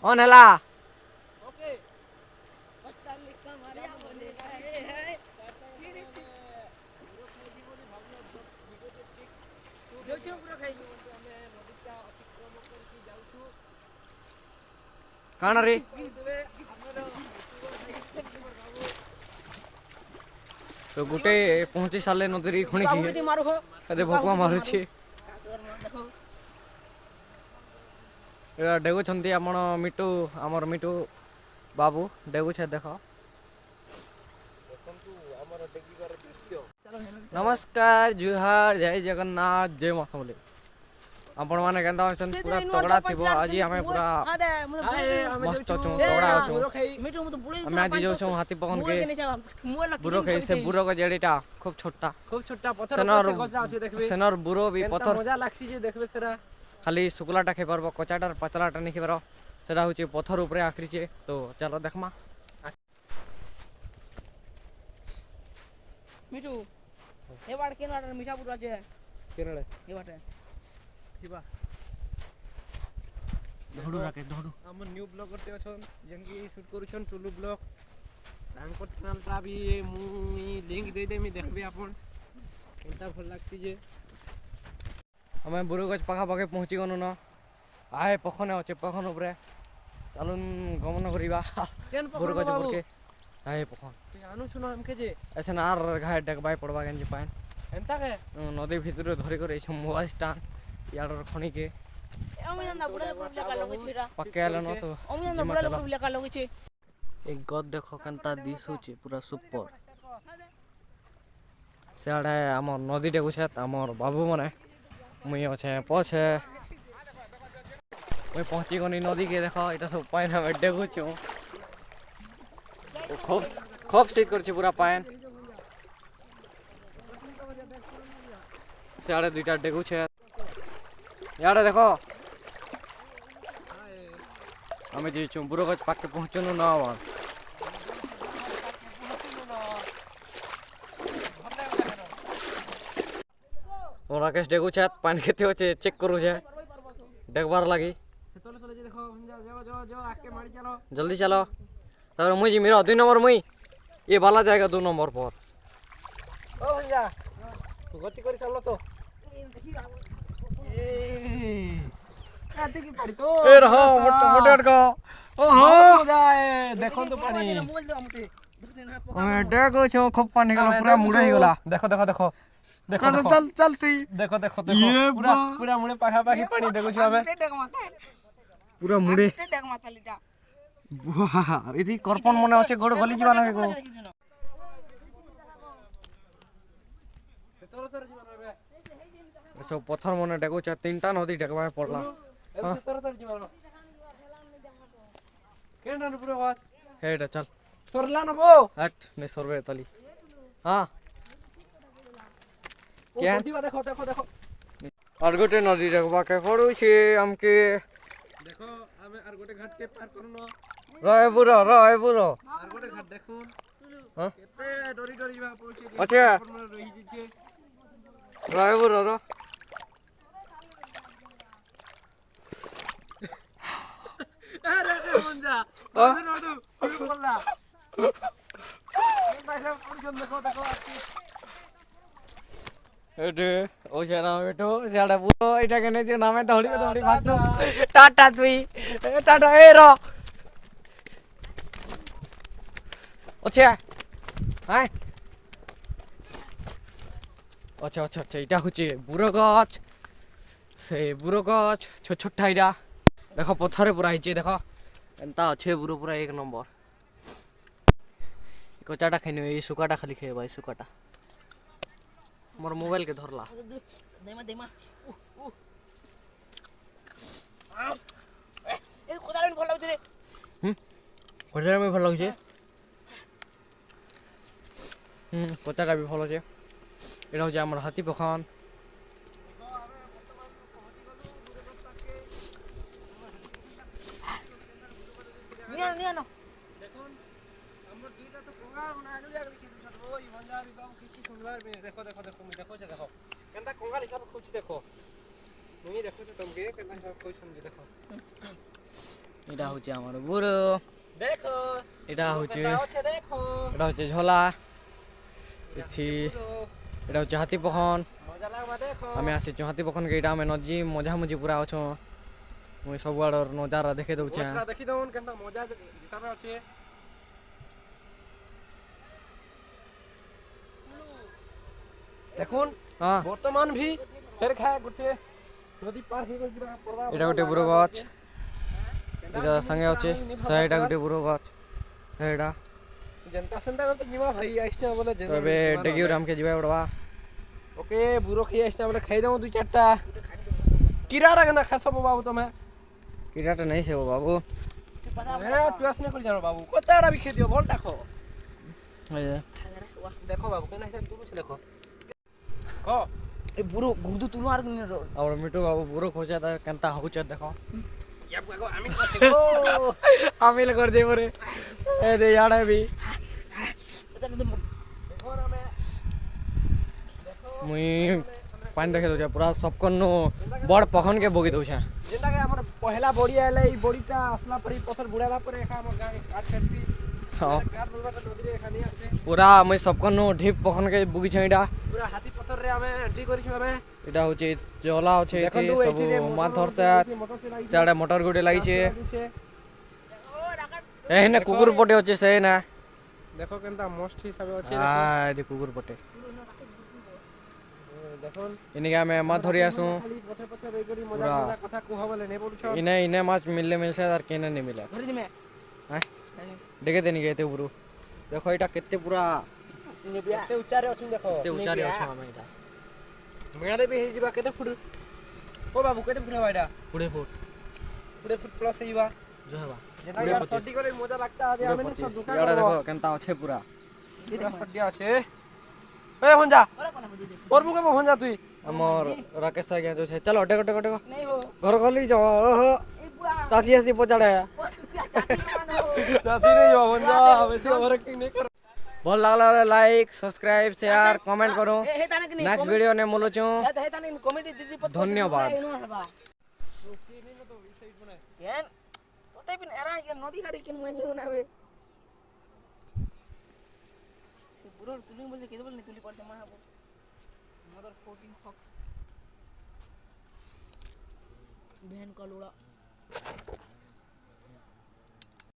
On हैला okay पत्ता लिखा मारिया बोलेगा हे जाउछु पुरा खाइ ଆମେ ନଦୀଟା ଅତିକ୍ରମ କରିକି ଯାଉଛୁ କାଣା ରେ ଆମର तो गुटे पहुंची साले नदीरी खुणी बाबू के मारो हो अरे भोकवा मारुछि एरा डेगु छंती आपण मिटू हमर मिटू बाबू डेगु छे देखो देखंतु हमर डेगिबार दृश्य नमस्कार जुहार जय जगन्नाथ जय मासमले आपण माने केंदा छन पूरा तगड़ा थिबो आज हमें पूरा मस्त छु तगड़ा छु मिटू मत बुड़ी हम आज जो छु हाथी पवन के बुरो खाई से बुरो का जेडीटा खूब छोटा पत्थर से गजरा से देखबे सेनर बुरो भी पत्थर मजा लागसी जे देखबे सेरा खाली सुकुलाटा खाई परबो कचाटार पचलाटा नहीं खाई पारो सेटा होची पत्थर ऊपर आखरी छे तो चलो देखमा मिटू ए बार केन वाटर मीठा पुरा जे केनड़े ए बाटे थिबा धोडू राके धोडू हम न्यू ब्लॉगर ते अछन जंगी शूट करूछन टुलू ब्लॉग तांको चैनल ता भी मुई लिंक दे देमी देखबे आपन केनता भल लागसी जे हमें बुरुगज पाखा पाखे पहुंची गनु न आए पखने अच्छे पखन ऊपर चलुन गमन करिबा बुरुगज ऊपर आए पखन आनु सुनो हमके जे ऐसे नार घाय डकबाई पड़बा गंजी पाइन एंता के नदी भीतर धरि कर छ मोबाइल स्टैंड याडर खणी के अमिना बुड़ा को लगा लगे छिरा पक्केल न तो अमिना बुड़ा को लगा लगे छि एक गद देखो कंता दिसु छी पूरा सुपर सेडे हमर नदी डेगु छ हमर बाबू मने मुई अच्छे पछे मुई पहुंची गनी नदी के देखो इटा सब पाइन हम डेगु छु खूब खूब सीट कर छी पूरा पाइन सेडे दुटा डेगु छ याडे देखो हमें जे छु बुरोगज पाके पहुंचनु ना आवा और राकेश डेगु छत पानी केते होचे चेक करू छे देखबार लागी चलो चलो जे देखो जाओ आके मारी चलो जल्दी चलो तार मुई जी मेरा 2 नंबर मुई ये वाला जाएगा 2 नंबर पर ओ भैया गति करी चलो तो ए आते की पड़ी तो ए रहो मोटे मोटे का ओहो जाए देखो तो पानी मोबाइल दो हमते मैं डेगु छु खूब पानी गला पूरा मुड़ा ही गला देखो देखो देखो देखो चल चल तू देखो देखो देखो पूरा पूरा मुड़े पाखा पाखी पानी देखो छु हमें पूरा मुड़े देख माता लीटा वाह इति करपन मने अछि गोड़ गली जीवा ना को चलो चलो जीवन रे सब पत्थर मने डेगु छ तीनटा नदी डेगबा पड़ला हां तर जीवन केन रन पूरा वाच हेड चल सरला न बो हट ने सरवे तली हां क्या देखो देखो देखो और गोटे नदी डेगबा के पड़ू छी हमके देखो हमें और गोटे घाट के पार करनो रहे बुरो और गोटे घाट देखुन हां केते डोरी डोरी जीवा पहुंचे अच्छा रही जी छे रहे बुरो रो अरे रे मुंजा नोडू बोलला पैसा पुरजन देखो देखो एडे ओ जरा बेटो साडा बुरो एटा के नै नामे दौड़ी दौड़ी भाग टाटा तुई टाटा ए रो अच्छा हाय अच्छा अच्छा अच्छा इटा होचे बुरो गछ से बुरो गछ छोट छोटा इटा देखो पत्थरे पूरा हिचे देखो एंता अच्छे बुरो पूरा 1 नंबर कचाटा खाइनो ए सुकाटा खाली खाए भाई सुकाटा मोर मोबाइल के धरला देमा देमा ए कोदार में भल लागछ रे कोदार में भल लागछ कोदारा भी भल छे एटा हो हमर हाथी पखान निया न देखो हमर दुईटा तो कोंगा बना आलू जाग लिखि छ ओ ई बंजारी बाबू किछि सुनबार में देखो देखो देखो मुझे देखो देखो केनता कोंगा हिसाब कुछ देखो मुई देखो तो तुमके केनता हिसाब कोई समझ देखो এটা হচ্ছে আমার বুড়ো, দেখো এটা হচ্ছে দেখো এটা হচ্ছে ঝোলা, এছি এটা হচ্ছে হাতী পখন। মজা লাগবা দেখো আমি ଆସିଛୁ ହାତୀ ପଖନ୍କେ ଏଇଟା ଆମେ ନଜି ମଝାମଝି ପୁରା ଅଛୁ। ମୁଇଁ ସବୁଆଡ଼ର ନଜାରା ଦେଖେଇ ଦଉଛେ। ମୋଛରା ଦେଖି ଦଉନ୍ କେନ୍ତା ମଜା ହିସାବରେ ଅଛି। দেখুন ହଁ বর্তমান ভি ফের খায় গোটে নদী পার হয়ে গেল পুরা ଏଇଟା ଗୋଟେ ବୁରୋ ଗଛ, ଏଇଟା ସାଙ୍ଗେ ଅଛି ସେଇଟା ଗୋଟେ ବୁରୋ ଗଛ ସେଇଟା। जनता संता करते निवा भाई आइसना बोले ତ ଏବେ ଡେଗିଉରେ ଆମକେ ଯିବା ପଡ଼ବା। ओके बुरो खई आइसना बोले खाई दऊ 2-4टा किराड़ा गंदा खासो बाबू तमे କିରାଟା ନାଇଁ ସେ ବାବୁ। ए तू आसने कर जानो बाबू कोचाड़ा भी खे दियो भलटा खो ଏ देखो बाबू केना से तू कुछ देखो को ए बुरो गुर्दु तुलो आर किने रो ଆମର ମିଟୁ ବାବୁ ବୁରୋ ଖୋଜା ତା କେନ୍ତା ହଉଛେ ଦେଖ। या को आमी को ଆମିଲ କରିଛେ ପରେ ଏ ଦେ ଇଆଡ଼େ ବି देखो रे मैं ମୁଇଁ ପାଣି ଦେଖେଇ ଦଉଛେ ପୁରା ସବକନୁ ବଡ଼ ପଖନ୍କେ ବଗି ଦଉଛେ। जेंटा के हमर पहला बड़ी आले ई बड़ीटा असला परी पत्थर बुड़ाला पर एका हमर गाय काट करती ହଁ काट बुड़वा तो नदी रे खानी आसे ପୁରା ମୁଇଁ ସବକନୁ ଢିପ୍ ପଖନ୍କେ ବଗିଛେ। ଏଇଟା पूरा हाथी पत्थर रे हमें एंट्री करिछु हमें ଏଇଟା ହଉଛି ଜଲା ଅଛେ ଏଠି देखंतु ସବୁ एठी रे ମାଛ ଧରସା। मोटर से लागी ସିଆଡ଼େ ମଟର ଗୋଟେ ଲାଗିଛେ। छे ଏ ହେନେ କୁକୁର ପଟେ ଅଛେ ସେ ନା देखो केनता मस्त हिसाब अछि ଏଠି କୁକୁର ପଟେ। देखो ଏନିକେ ଆମେ ମାଛ ଧରି ଆସୁଁ। खाली पथे पथे रही करी मजा पूरा। मजा कथा कुहा बोले नै बोलछ ଇନେ ଇନେ ମାଛ ମିଲଲେ ମିଲसे ତାର କେନେ ନି ମିଲେ। धरि दिमे ଦେଖେ ଦେନି ଏତେ ଉପରୁ ଦେଖ ଏଇଟା केते ପୁରା केते उच्चारे अछि देखो କେତେ ଉଚ୍ଚାରେ ଅଛୁ ଆମେ। ଏଇଟା मेडे भी हे जिबा केते फुट ओ बाबू केते फुट बाइडा 20 फुट 20 फुट प्लस हे जिबा जो हेबा जेना यार सड्डी करे मजा लागता आदि हमें ने सब दुकान इयाडे देखो केनता अछे पूरा। पूरा सड्डिया अछि ए भंजा और बुके भंजा तुई हमर राकेश आज्ञा जो छे चलो टेको टेको टेको नहीं हो घर खोली जाओ। ओहो ए बुआ चाची आसी पचाड़े चाची रे जो भंजा वैसे ओवर एक्टिंग नहीं कर भल लागला लाइक सब्सक्राइब शेयर कमेंट करो। ए हे ताने कि नेक्स्ट वीडियो ने मोलोचू। हे ताने कमेडी दीदी पत्तो धन्यवाद। केन तोते पिन एरा के नदी गाड़ी किन मजे बनावे बुरो तुली बोले केदे बोले तुली पड़ते मा हबो मदर 14 फॉक्स बहन का लोड़ा